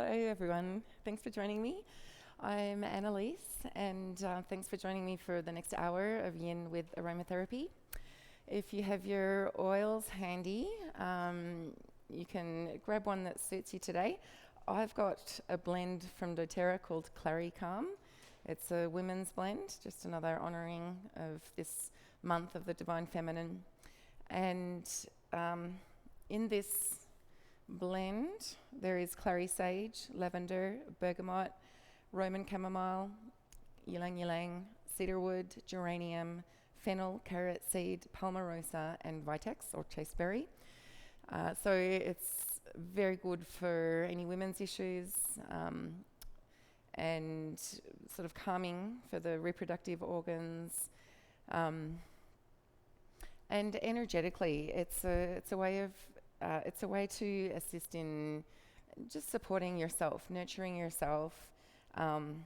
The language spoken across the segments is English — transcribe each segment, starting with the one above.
everyone. Thanks for joining me. I'm Annalise, and thanks for joining me for the next hour of Yin with Aromatherapy. If you have your oils handy, you can grab one that suits you today. I've got a blend from doTERRA called Clary Calm. It's a women's blend, just another honouring of this month of the Divine Feminine. And in this blend, there is clary sage, lavender, bergamot, Roman chamomile, ylang ylang, cedarwood, geranium, fennel, carrot seed, palmarosa, and vitex or chasteberry. So it's very good for any women's issues and sort of calming for the reproductive organs. And energetically, it's a way to assist in just supporting yourself, nurturing yourself, and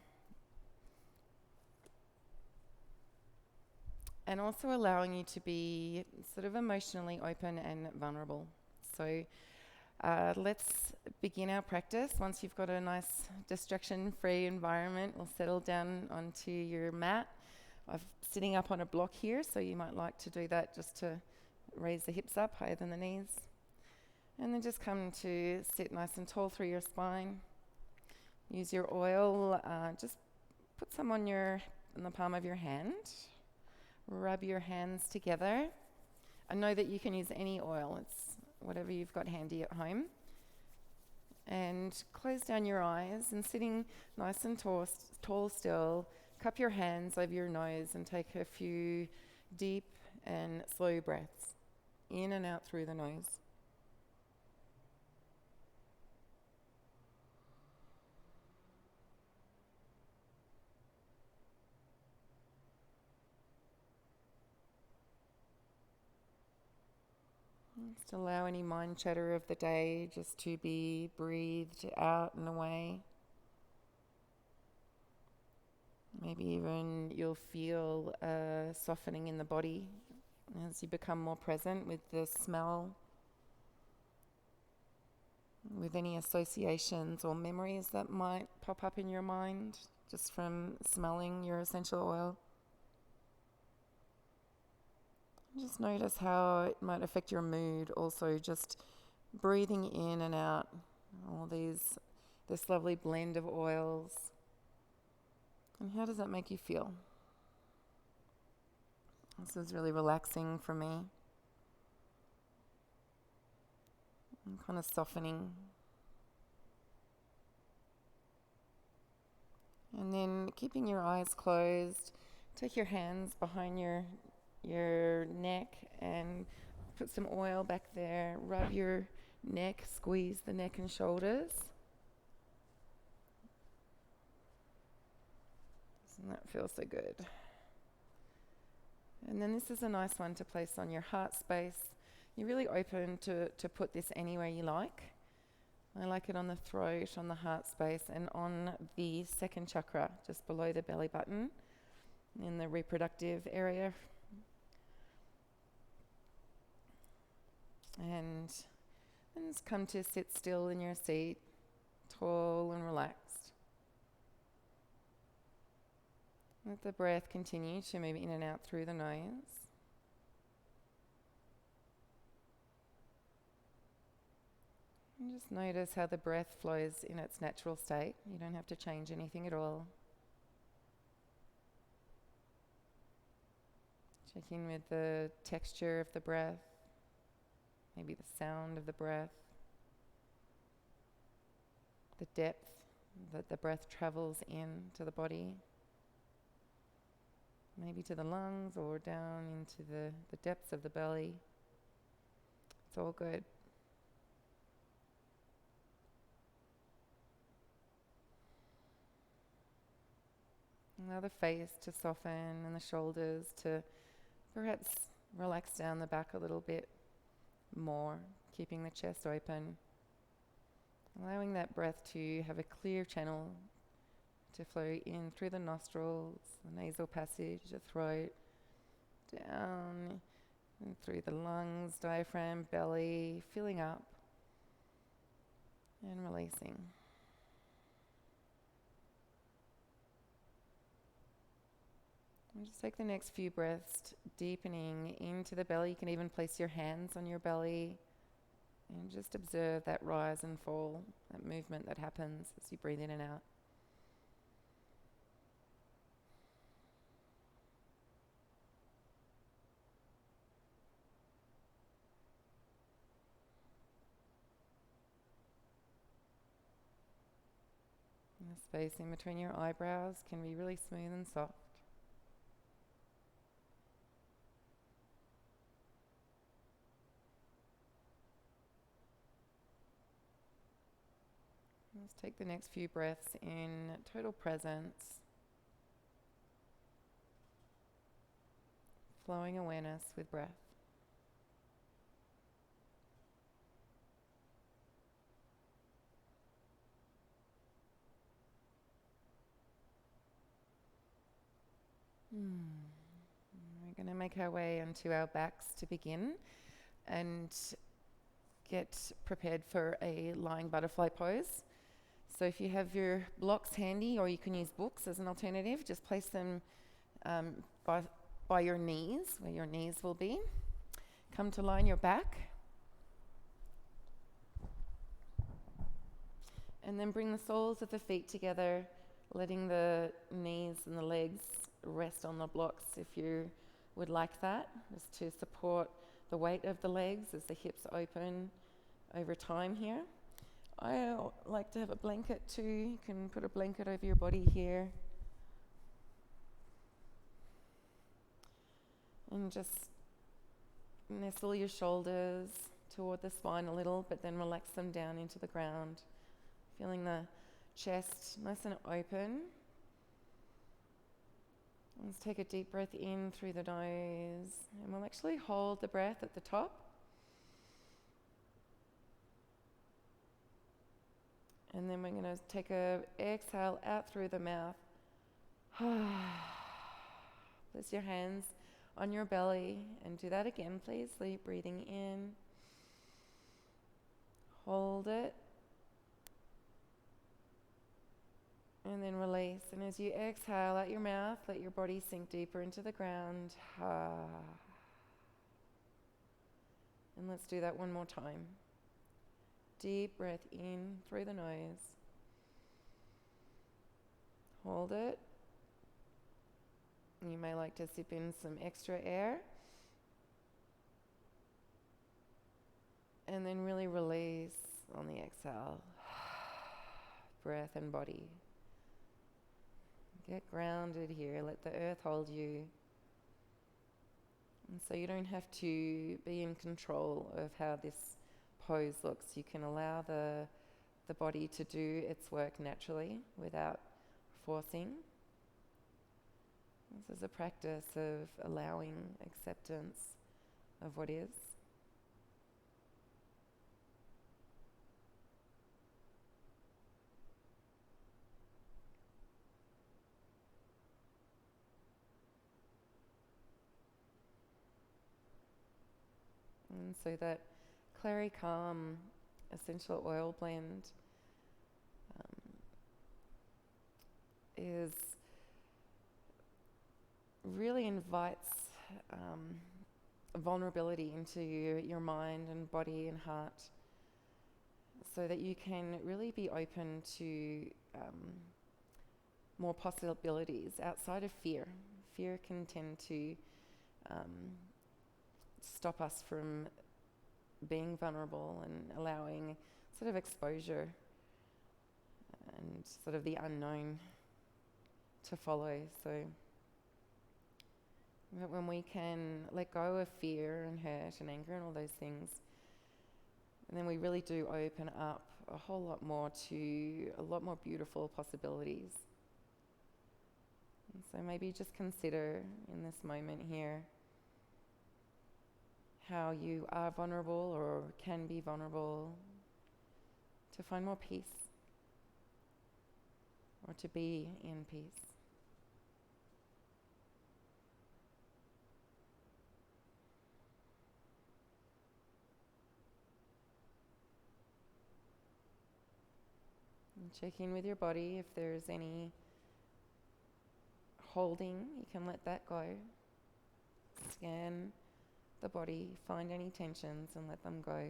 also allowing you to be sort of emotionally open and vulnerable. So let's begin our practice. Once you've got a nice distraction-free environment, we'll settle down onto your mat. I'm sitting up on a block here, so you might like to do that just to raise the hips up higher than the knees. And then just come to sit nice and tall through your spine. Use your oil, just put some on the palm of your hand. Rub your hands together. I know that you can use any oil, it's whatever you've got handy at home. And close down your eyes and sitting nice and tall still, cup your hands over your nose and take a few deep and slow breaths in and out through the nose. Just allow any mind chatter of the day just to be breathed out and away. Maybe even you'll feel a softening in the body as you become more present with the smell, with any associations or memories that might pop up in your mind just from smelling your essential oil. Just notice how it might affect your mood also, just breathing in and out all this lovely blend of oils. And how does that make you feel? This is really relaxing for me. And kind of softening. And then keeping your eyes closed, take your hands behind your neck and put some oil back there. Rub your neck, squeeze the neck and shoulders. Doesn't that feel so good? And then this is a nice one to place on your heart space. You're really open to put this anywhere you like. I like it on the throat, on the heart space, and on the second chakra, just below the belly button, in the reproductive area. And then just come to sit still in your seat, tall and relaxed. Let the breath continue to move in and out through the nose. And just notice how the breath flows in its natural state. You don't have to change anything at all. Check in with the texture of the breath, maybe the sound of the breath, the depth that the breath travels into the body, maybe to the lungs or down into the depths of the belly. It's all good. Allow the face to soften and the shoulders to perhaps relax down the back a little bit more, keeping the chest open. Allowing that breath to have a clear channel to flow in through the nostrils, the nasal passage, the throat, down and through the lungs, diaphragm, belly, filling up and releasing. And just take the next few breaths, deepening into the belly. You can even place your hands on your belly and just observe that rise and fall, that movement that happens as you breathe in and out. And the space in between your eyebrows can be really smooth and soft. Let's take the next few breaths in total presence, flowing awareness with breath. We're going to make our way onto our backs to begin and get prepared for a lying butterfly pose. So if you have your blocks handy, or you can use books as an alternative, just place them by your knees, where your knees will be. Come to lie on your back. And then bring the soles of the feet together, letting the knees and the legs rest on the blocks if you would like that, just to support the weight of the legs as the hips open over time here. I like to have a blanket too. You can put a blanket over your body here. And just nestle your shoulders toward the spine a little, but then relax them down into the ground. Feeling the chest nice and open. Let's take a deep breath in through the nose, and we'll actually hold the breath at the top. And then we're going to take a exhale out through the mouth. Place your hands on your belly and do that again, please. Sleep, breathing in. Hold it. And then release. And as you exhale out your mouth, let your body sink deeper into the ground. And let's do that one more time. Deep breath in through the nose. Hold it. You may like to sip in some extra air. And then really release on the exhale. Breath and body. Get grounded here. Let the earth hold you. And so you don't have to be in control of how this pose looks. You can allow the body to do its work naturally without forcing. This is a practice of allowing acceptance of what is. And so that Clary Calm essential oil blend really invites vulnerability into your mind and body and heart, so that you can really be open to more possibilities outside of fear. Fear can tend to stop us from being vulnerable and allowing sort of exposure and sort of the unknown to follow. So when we can let go of fear and hurt and anger and all those things, and then we really do open up a whole lot more to a lot more beautiful possibilities. And so maybe just consider in this moment here how you are vulnerable or can be vulnerable, to find more peace or to be in peace. And check in with your body if there's any holding, you can let that go. Scan the body, find any tensions and let them go.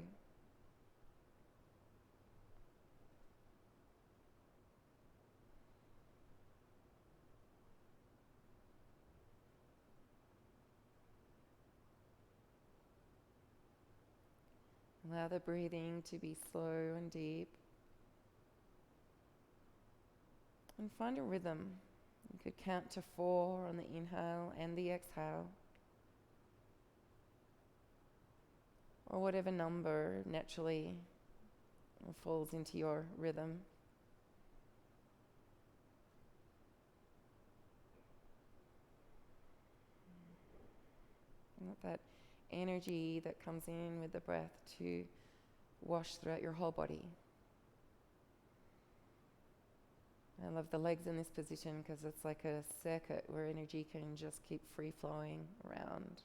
Allow the breathing to be slow and deep. And find a rhythm. You could count to 4 on the inhale and the exhale. Or whatever number naturally falls into your rhythm. And let that energy that comes in with the breath to wash throughout your whole body. I love the legs in this position because it's like a circuit where energy can just keep free flowing around.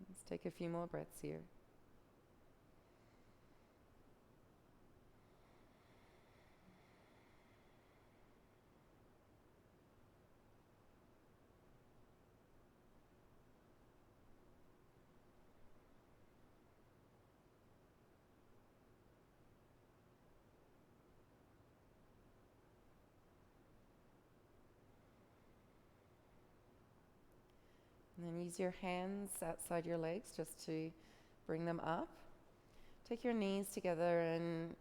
Let's take a few more breaths here. And then use your hands outside your legs just to bring them up. Take your knees together and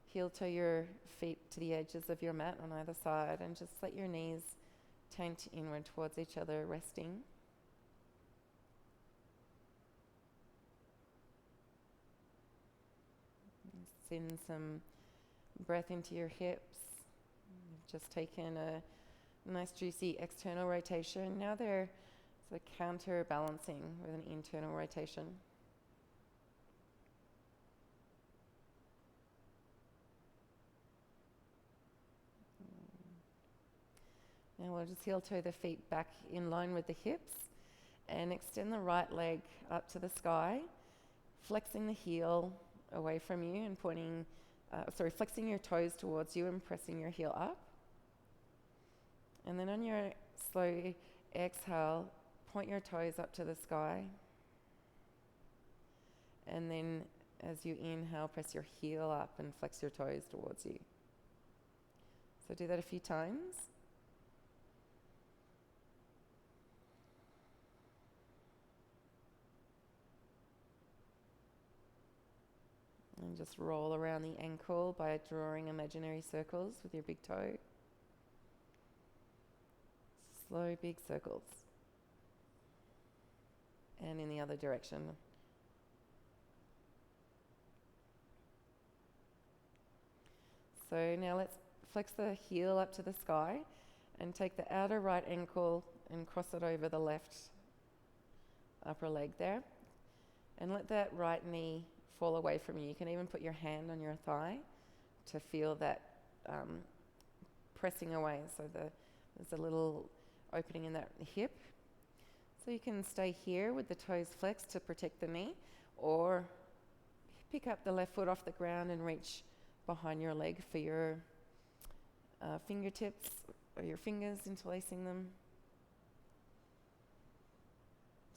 heel toe your feet to the edges of your mat on either side and just let your knees tent inward towards each other, resting. Send some breath into your hips. You've just taken a nice juicy external rotation. Now they're sort of counterbalancing with an internal rotation. Now we'll just heel toe the feet back in line with the hips and extend the right leg up to the sky, flexing the heel away from you and flexing your toes towards you and pressing your heel up. And then on your slow exhale, point your toes up to the sky. And then as you inhale, press your heel up and flex your toes towards you. So do that a few times. And just roll around the ankle by drawing imaginary circles with your big toe. Slow big circles. And in the other direction. So now let's flex the heel up to the sky and take the outer right ankle and cross it over the left upper leg there. And let that right knee fall away from you. You can even put your hand on your thigh to feel that pressing away. So there's a little opening in that hip. So you can stay here with the toes flexed to protect the knee, or pick up the left foot off the ground and reach behind your leg for your fingertips or your fingers, interlacing them.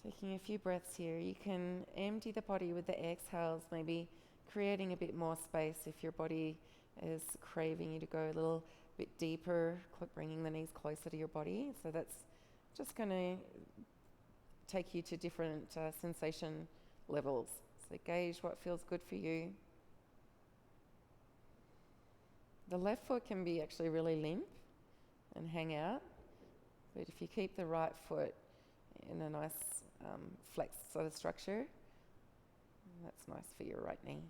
Taking a few breaths here. You can empty the body with the exhales, maybe creating a bit more space if your body is craving you to go a little bit deeper, bringing the knees closer to your body. So that's just going to take you to different sensation levels. So gauge what feels good for you. The left foot can be actually really limp and hang out, but if you keep the right foot in a nice flexed sort of structure, that's nice for your right knee.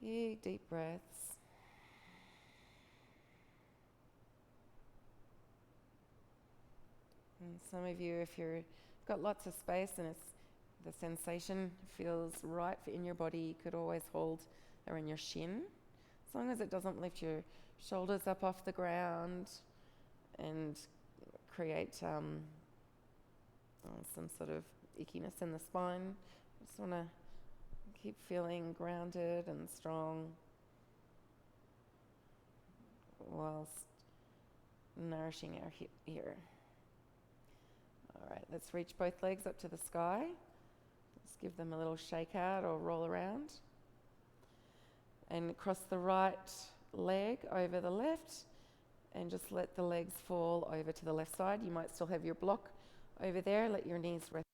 Big deep breaths. And some of you, if you've got lots of space and it's the sensation feels right in your body, you could always hold around your shin, as long as it doesn't lift your shoulders up off the ground and create some sort of ickiness in the spine. Just want to keep feeling grounded and strong whilst nourishing our hip here. All right, let's reach both legs up to the sky. Let's give them a little shake out or roll around. And cross the right leg over the left and just let the legs fall over to the left side. You might still have your block over there. Let your knees rest.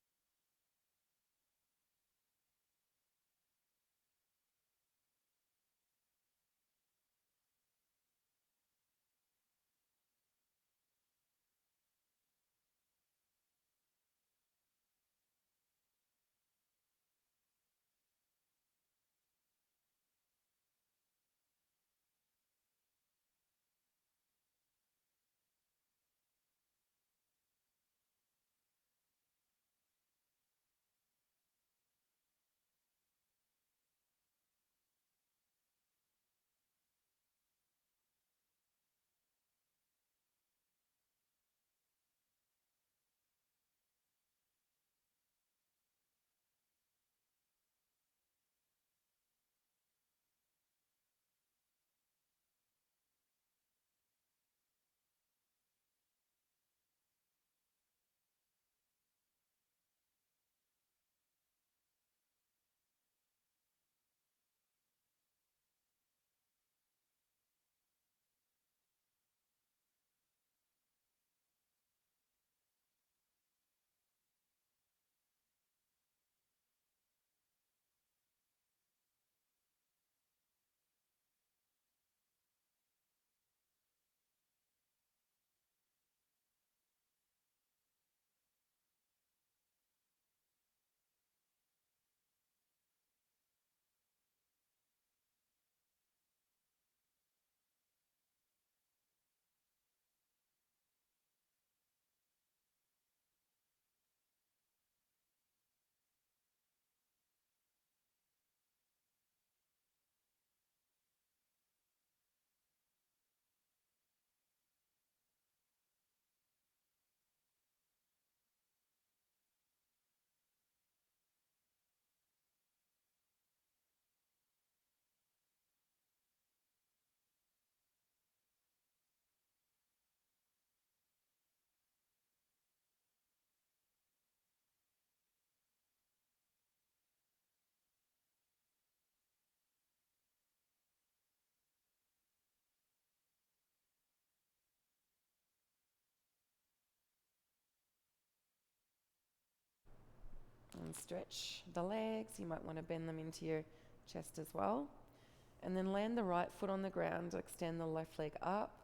And stretch the legs. You might want to bend them into your chest as well. And then land the right foot on the ground, extend the left leg up,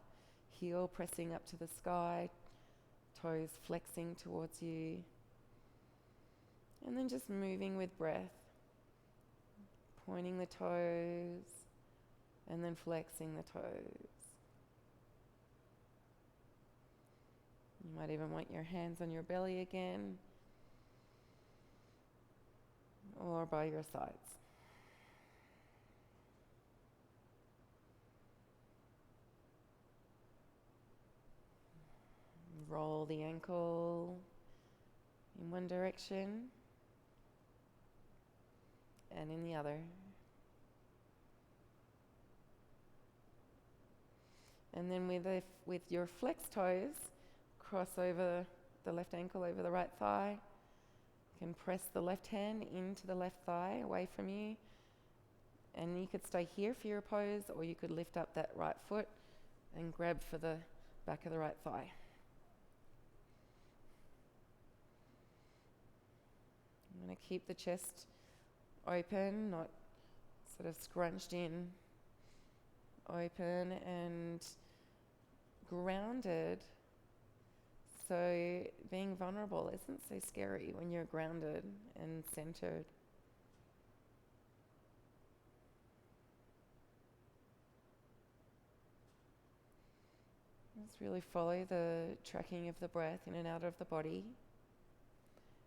heel pressing up to the sky, toes flexing towards you. And then just moving with breath, pointing the toes and then flexing the toes. You might even want your hands on your belly again or by your sides. Roll the ankle in one direction and in the other. And then with your flexed toes, cross over the left ankle over the right thigh. You can press the left hand into the left thigh away from you. And you could stay here for your pose, or you could lift up that right foot and grab for the back of the right thigh. I'm going to keep the chest open, not sort of scrunched in. Open and grounded. So being vulnerable isn't so scary when you're grounded and centered. Just really follow the tracking of the breath in and out of the body.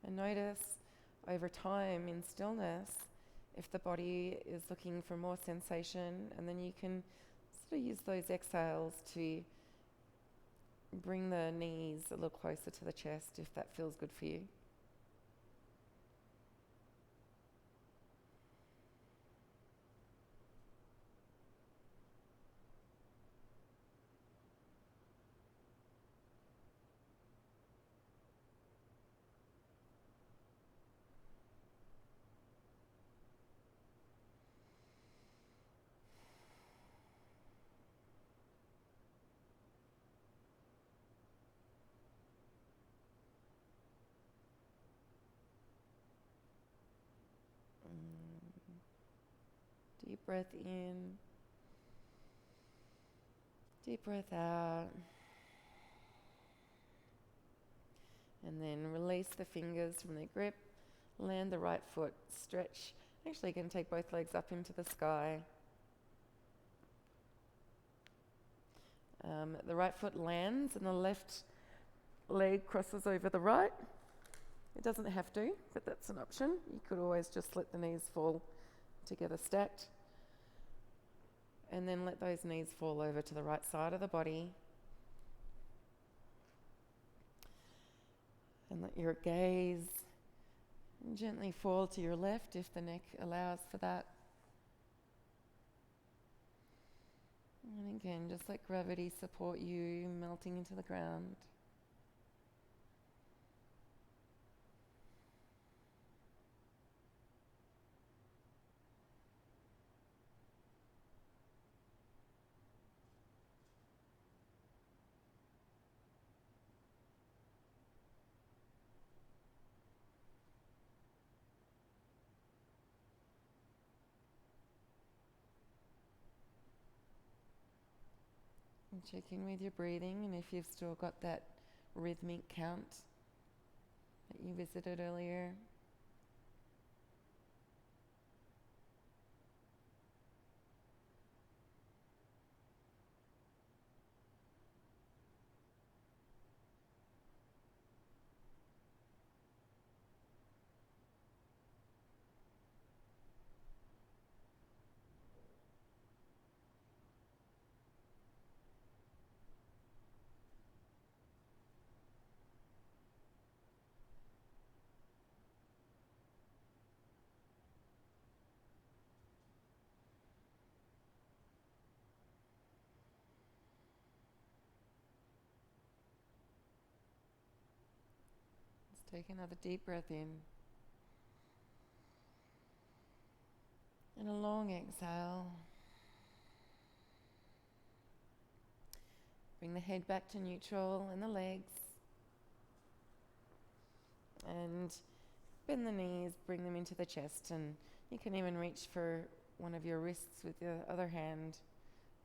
And notice over time in stillness if the body is looking for more sensation, and then you can sort of use those exhales to bring the knees a little closer to the chest if that feels good for you. Deep breath in, deep breath out, and then release the fingers from their grip, land the right foot, stretch. Actually, you can take both legs up into the sky. The right foot lands and the left leg crosses over the right. It doesn't have to, but that's an option. You could always just let the knees fall together stacked. And then let those knees fall over to the right side of the body. And let your gaze gently fall to your left if the neck allows for that. And again, just let gravity support you, melting into the ground. And check in with your breathing, and if you've still got that rhythmic count that you visited earlier. Take another deep breath in. And a long exhale. Bring the head back to neutral and the legs. And bend the knees, bring them into the chest, and you can even reach for one of your wrists with the other hand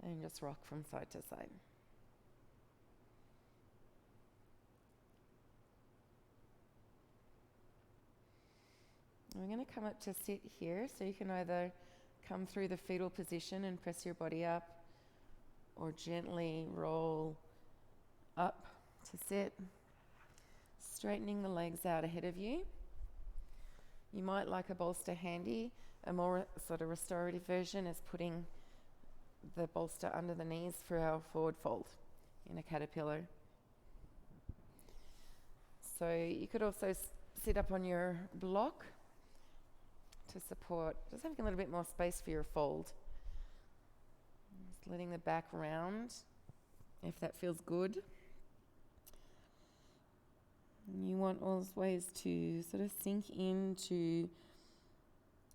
and just rock from side to side. We're going to come up to sit here, so you can either come through the fetal position and press your body up, or gently roll up to sit, straightening the legs out ahead of you. You might like a bolster handy. A more sort of restorative version is putting the bolster under the knees for our forward fold in a caterpillar. So you could also sit up on your block to support, just having a little bit more space for your fold. Just letting the back round, if that feels good. And you want always to sort of sink into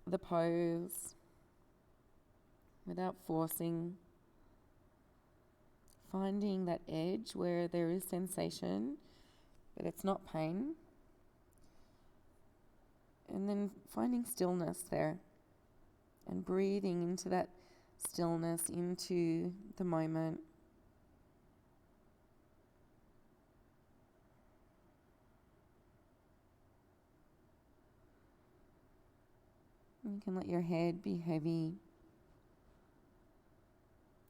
the pose without forcing. Finding that edge where there is sensation, but it's not pain. And then finding stillness there and breathing into that stillness, into the moment. You can let your head be heavy.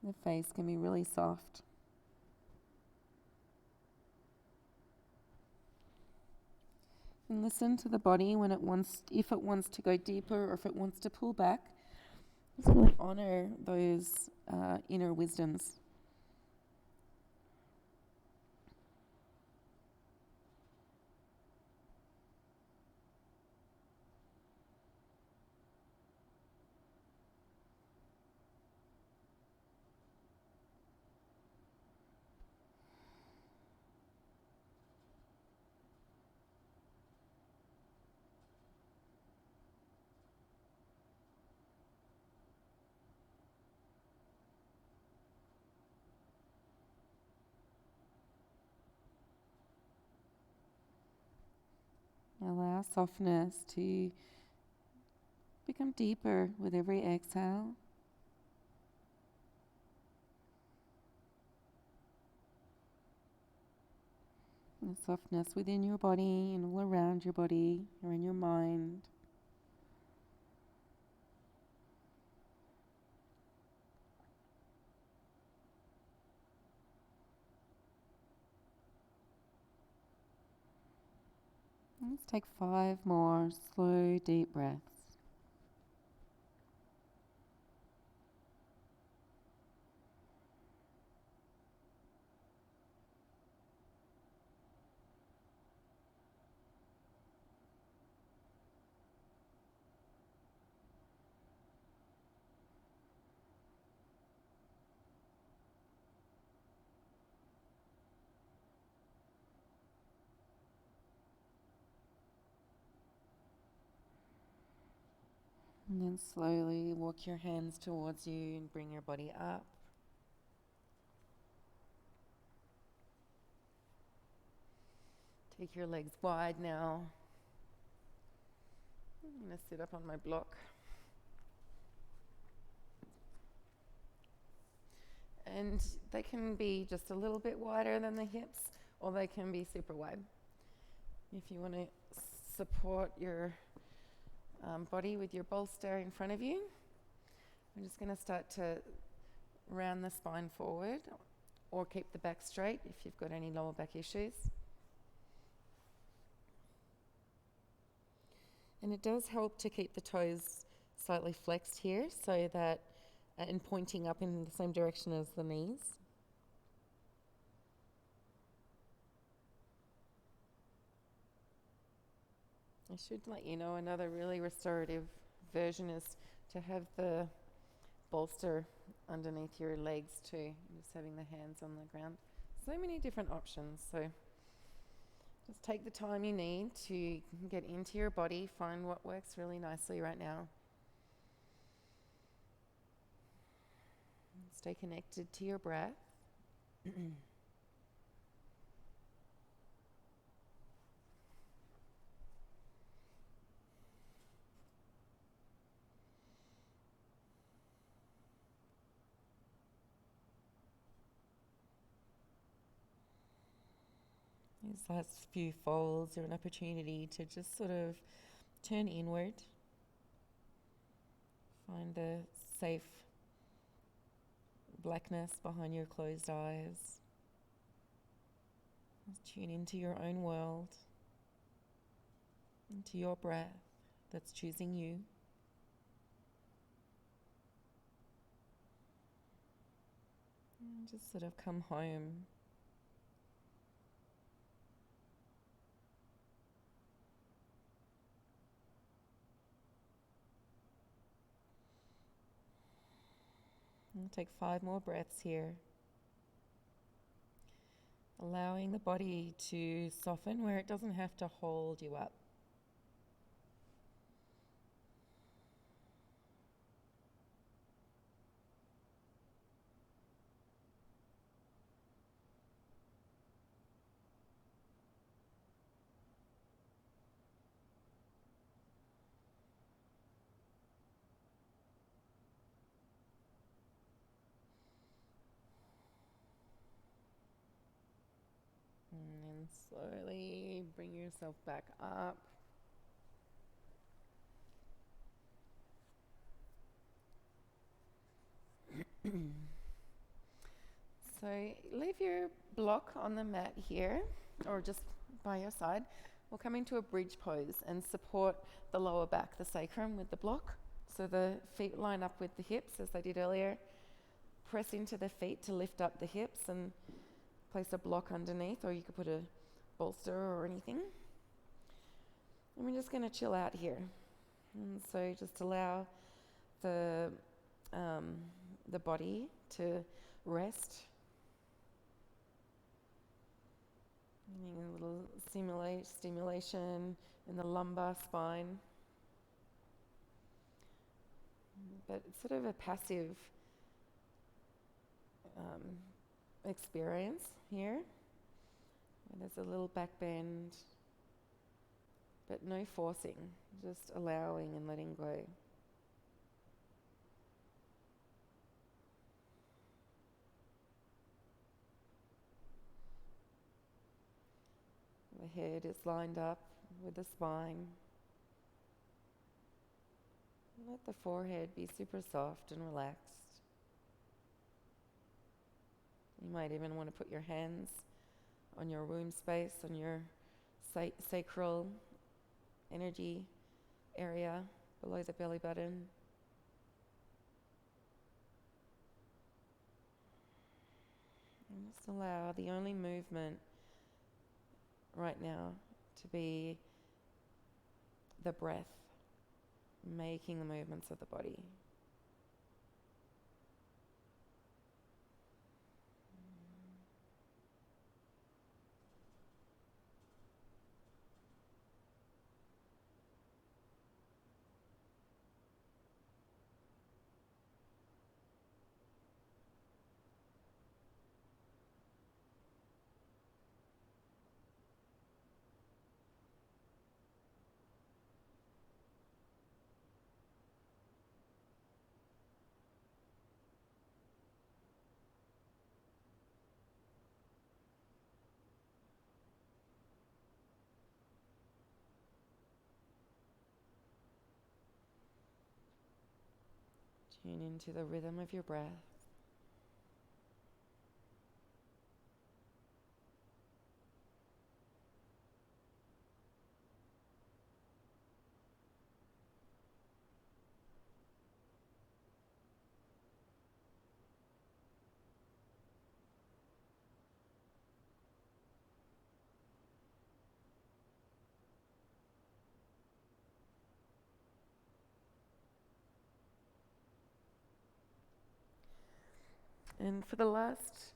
The face can be really soft. And listen to the body when if it wants to go deeper or if it wants to pull back. Just really honor those inner wisdoms. Allow softness to become deeper with every exhale. And softness within your body and all around your body or in your mind. Let's take 5 more slow, deep breaths. And then slowly walk your hands towards you and bring your body up. Take your legs wide now. I'm going to sit up on my block. And they can be just a little bit wider than the hips, or they can be super wide. If you want to support your body with your bolster in front of you, I'm just going to start to round the spine forward, or keep the back straight if you've got any lower back issues. And it does help to keep the toes slightly flexed here, so that and pointing up in the same direction as the knees. I should let you know another really restorative version is to have the bolster underneath your legs too, just having the hands on the ground. So many different options. So just take the time you need to get into your body, find what works really nicely right now. Stay connected to your breath. These last few folds are an opportunity to just sort of turn inward. Find the safe blackness behind your closed eyes. Just tune into your own world, into your breath that's choosing you. And just sort of come home. And take 5 more breaths here. Allowing the body to soften where it doesn't have to hold you up. And slowly bring yourself back up. So leave your block on the mat here, or just by your side. We'll come into a bridge pose and support the lower back, the sacrum, with the block. So the feet line up with the hips as they did earlier. Press into the feet to lift up the hips and place a block underneath, or you could put a bolster or anything. And we're just going to chill out here. And so just allow the body to rest. Getting a little stimulation in the lumbar spine. But it's sort of a passive experience here. There's a little back bend, but no forcing, just allowing and letting go. The head is lined up with the spine. Let the forehead be super soft and relaxed. You might even want to put your hands on your womb space, on your sacral energy area below the belly button. And just allow the only movement right now to be the breath, making the movements of the body. Tune into the rhythm of your breath. And for the last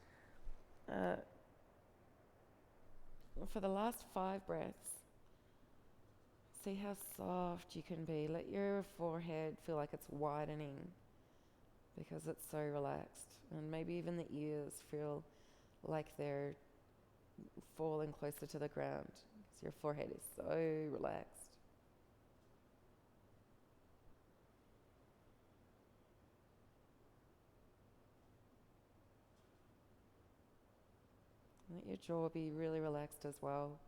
5 breaths, see how soft you can be. Let your forehead feel like it's widening because it's so relaxed. And maybe even the ears feel like they're falling closer to the ground because your forehead is so relaxed. Let your jaw be really relaxed as well.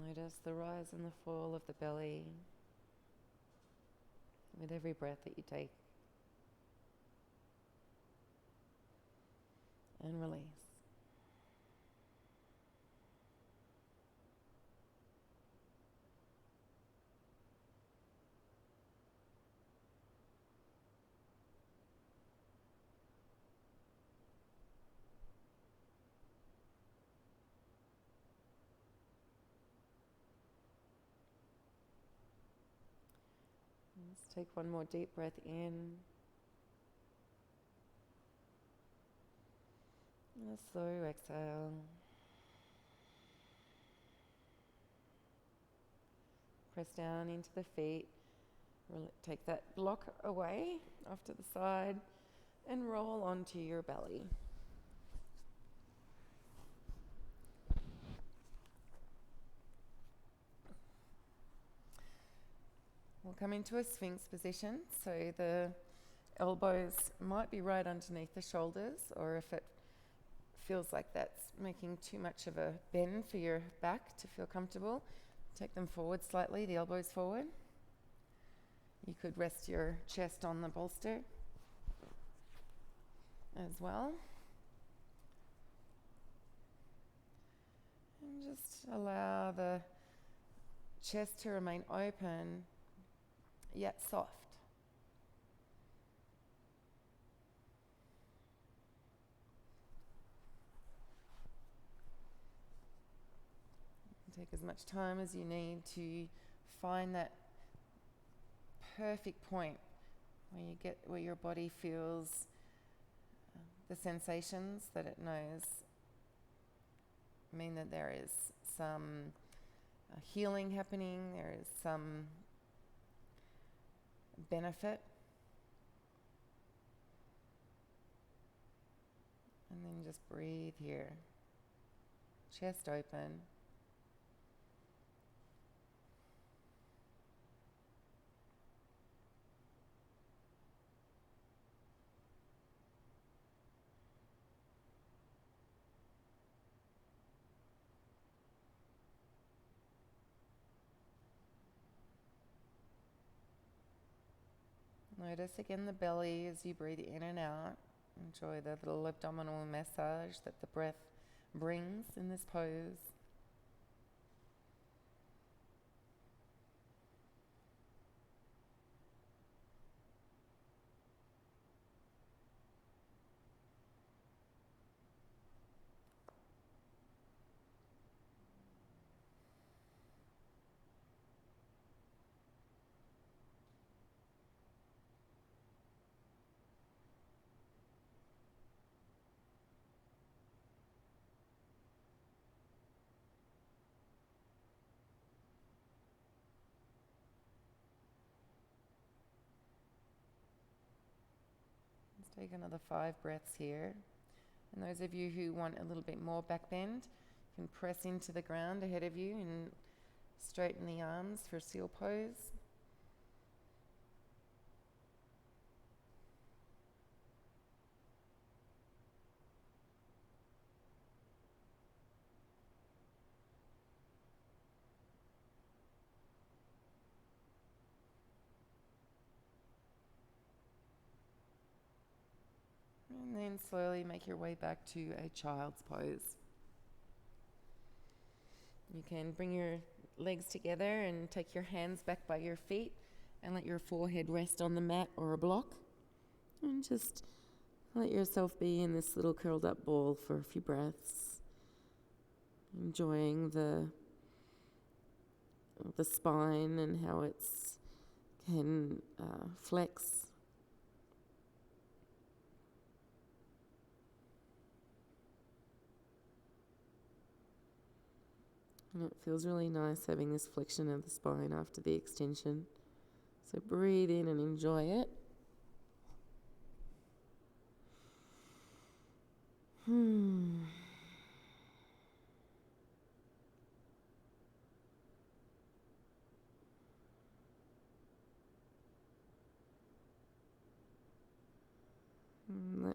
Notice the rise and the fall of the belly with every breath that you take. And release. Let's take one more deep breath in. And a slow exhale. Press down into the feet. Take that block away off to the side and roll onto your belly. We'll come into a Sphinx position. So the Elbows might be right underneath the shoulders, or if it feels like that's making too much of a bend for your back to feel comfortable, take them forward slightly, the elbows forward. You could rest your chest on the bolster as well. And just allow the chest to remain open, yet soft. Take as much time as you need to find that perfect point where your body feels the sensations that it knows mean that there is some healing happening, there is some benefit. And then just breathe here. Chest open. Notice again the belly as you breathe in and out. Enjoy the little abdominal massage that the breath brings in this pose. Let's take another 5 breaths here. And those of you who want a little bit more back bend, you can press into the ground ahead of you and straighten the arms for seal pose. And then slowly make your way back to a child's pose. You can bring your legs together and take your hands back by your feet and let your forehead rest on the mat or a block. And just let yourself be in this little curled up ball for a few breaths. Enjoying the spine and how it can flex. And it feels really nice having this flexion of the spine after the extension. So breathe in and enjoy it.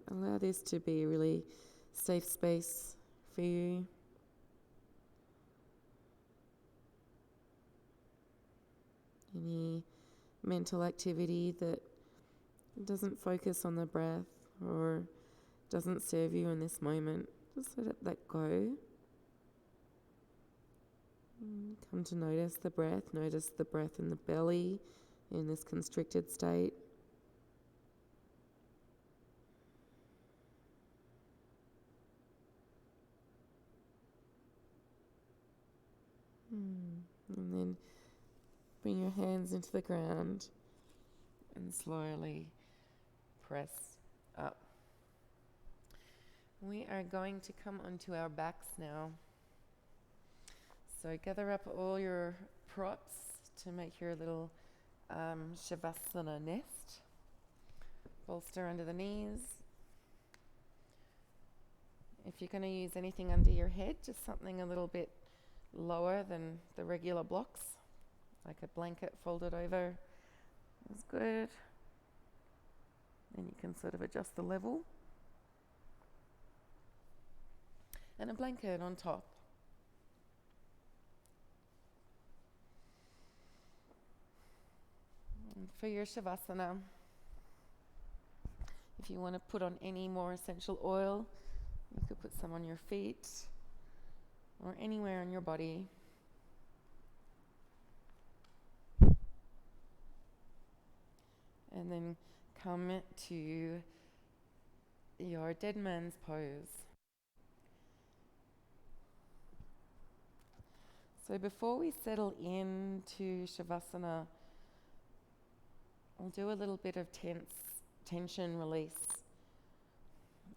Allow this to be a really safe space for you. Any mental activity that doesn't focus on the breath or doesn't serve you in this moment, just let go. Come to notice the breath in the belly in this constricted state. And then bring your hands into the ground and slowly press up. We are going to come onto our backs now. So gather up all your props to make your little Shavasana nest. Bolster under the knees. If you're going to use anything under your head, just something a little bit lower than the regular blocks, like a blanket folded over is good. And you can sort of adjust the level. And a blanket on top. And for your Shavasana, if you want to put on any more essential oil, you could put some on your feet or anywhere on your body. And then come to your dead man's pose. So before we settle into Shavasana, we'll do a little bit of tension release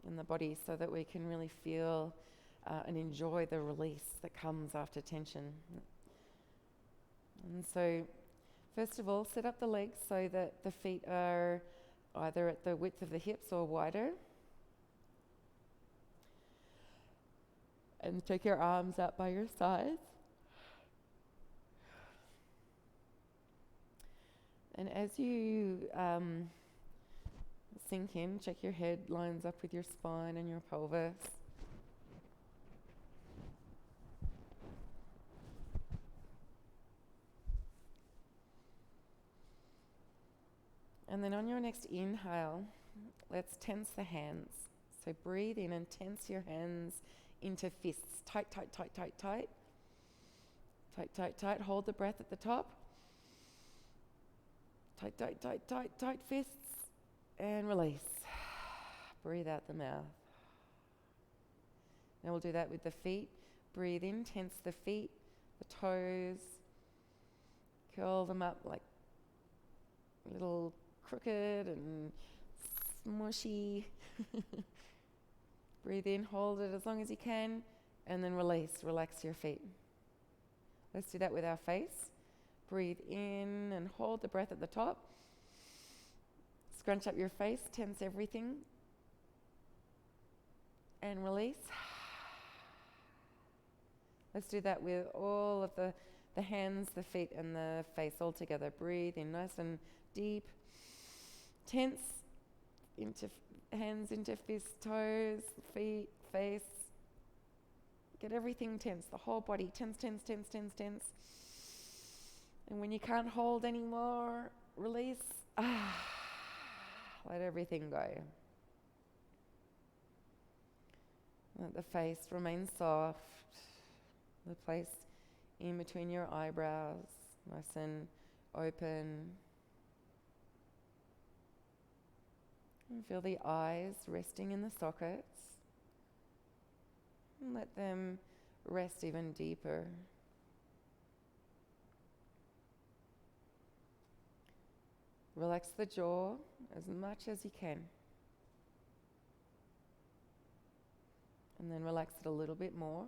in the body so that we can really feel and enjoy the release that comes after tension. And so, first of all, set up the legs so that the feet are either at the width of the hips or wider. And take your arms out by your sides. And as you sink in, check your head lines up with your spine and your pelvis. And then on your next inhale, let's tense the hands. So breathe in and tense your hands into fists. Tight, tight, tight, tight, tight. Tight, tight, tight. Hold the breath at the top. Tight, tight, tight, tight, tight fists. And release. Breathe out the mouth. Now we'll do that with the feet. Breathe in, tense the feet, the toes. Curl them up like little crooked and smushy. Breathe in, hold it as long as you can, and then release. Relax your feet. Let's do that with our face. Breathe in and hold the breath at the top. Scrunch up your face, tense everything, and release. Let's do that with all of the hands, the feet, and the face all together. Breathe in nice and deep. Tense into hands into fists, toes, feet, face. Get everything tense, the whole body. Tense, tense, tense, tense, tense. And when you can't hold anymore, release. Let everything go. Let the face remain soft. The place in between your eyebrows, nice and open. And feel the eyes resting in the sockets. And let them rest even deeper. Relax the jaw as much as you can. And then relax it a little bit more.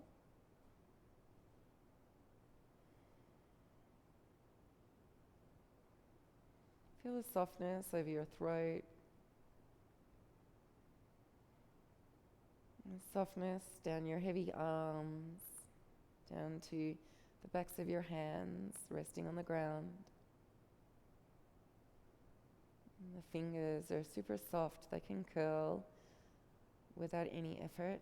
Feel the softness over your throat. And softness down your heavy arms, down to the backs of your hands, resting on the ground. And the fingers are super soft. They can curl without any effort.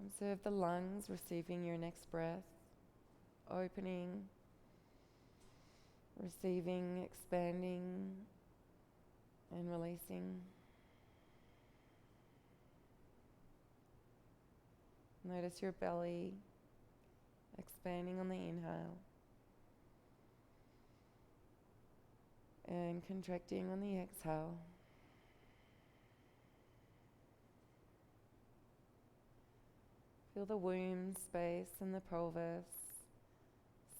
Observe the lungs receiving your next breath, opening, receiving, expanding, and releasing. Notice your belly expanding on the inhale and contracting on the exhale. Feel the womb space and the pelvis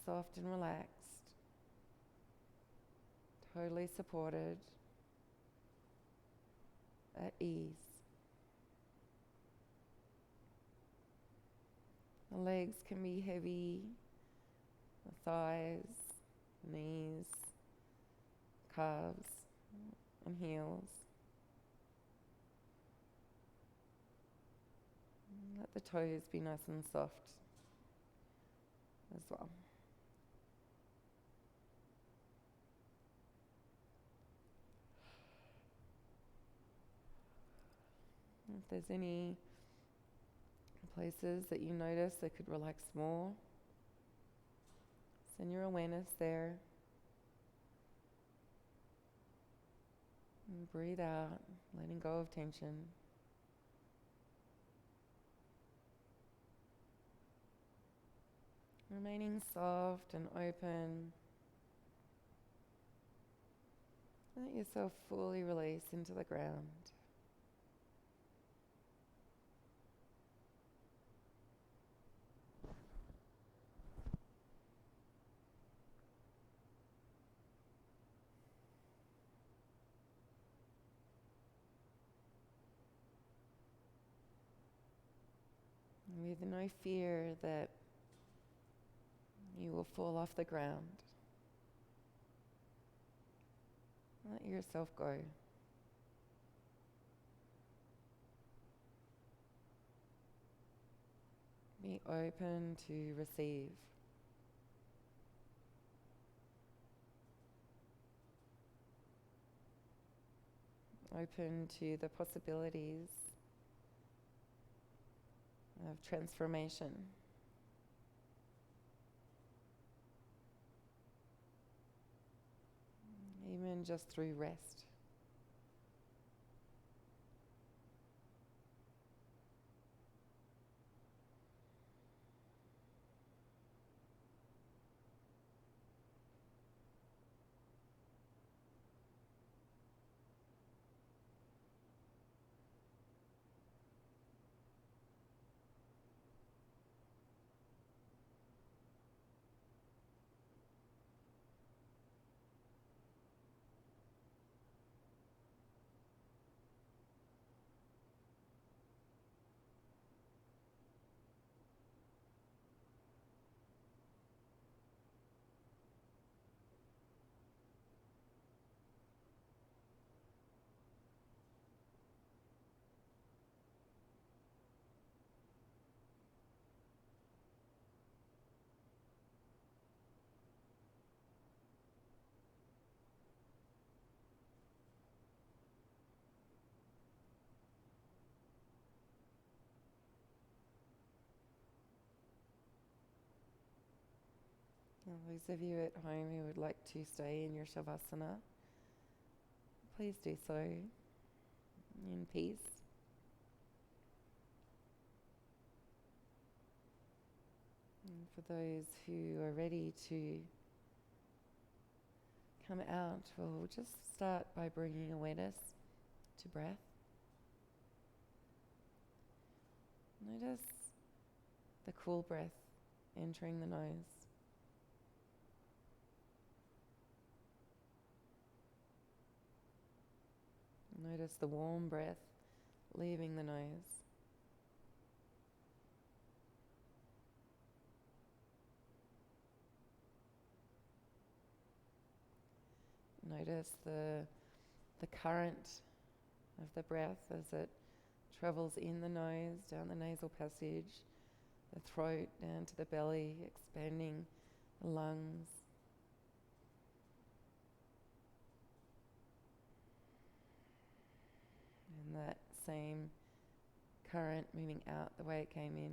soft and relaxed, totally supported, at ease. The legs can be heavy, the thighs, knees, calves, and heels. Let the toes be nice and soft as well. If there's any places that you notice that could relax more, send your awareness there. And breathe out, letting go of tension. Remaining soft and open. Let yourself fully release into the ground. With no fear that you will fall off the ground. Let yourself go. Be open to receive. Open to the possibilities of transformation. Even just through rest. And those of you at home who would like to stay in your Shavasana, please do so in peace. And for those who are ready to come out, we'll just start by bringing awareness to breath. Notice the cool breath entering the nose. Notice the warm breath leaving the nose. Notice the current of the breath as it travels in the nose, down the nasal passage, the throat, down to the belly, expanding the lungs. And that same current moving out the way it came in.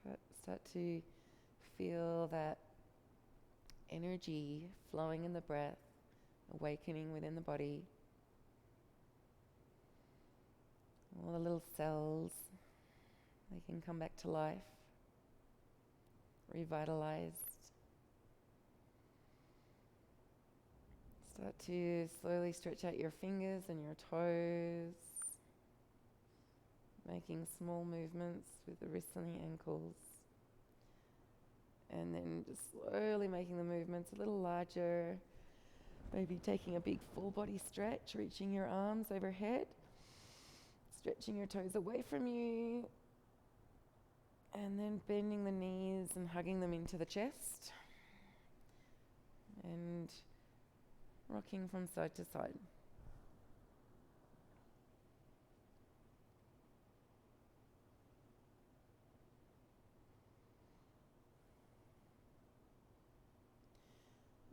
But start to feel that energy flowing in the breath, awakening within the body. All the little cells, they can come back to life, revitalized. Start to slowly stretch out your fingers and your toes, making small movements with the wrists and the ankles. And then just slowly making the movements a little larger, maybe taking a big full body stretch, reaching your arms overhead, stretching your toes away from you, and then bending the knees and hugging them into the chest, and rocking from side to side.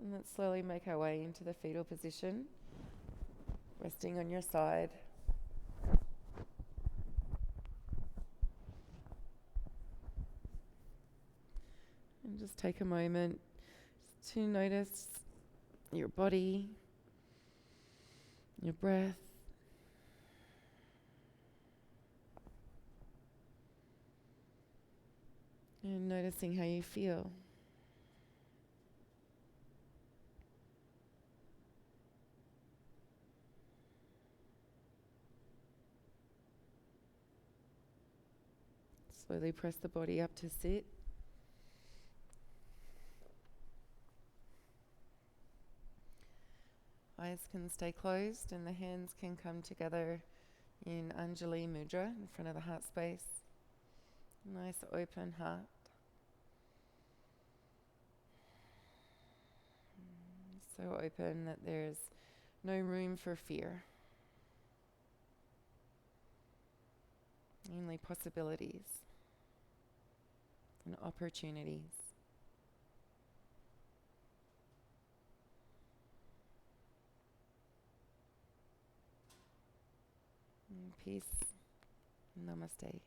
And let's slowly make our way into the fetal position, resting on your side. And just take a moment to notice your body, your breath. And noticing how you feel. Slowly press the body up to sit. Eyes can stay closed and the hands can come together in Anjali Mudra in front of the heart space. Nice open heart. So open that there's no room for fear. Only possibilities and opportunities. And peace. Namaste.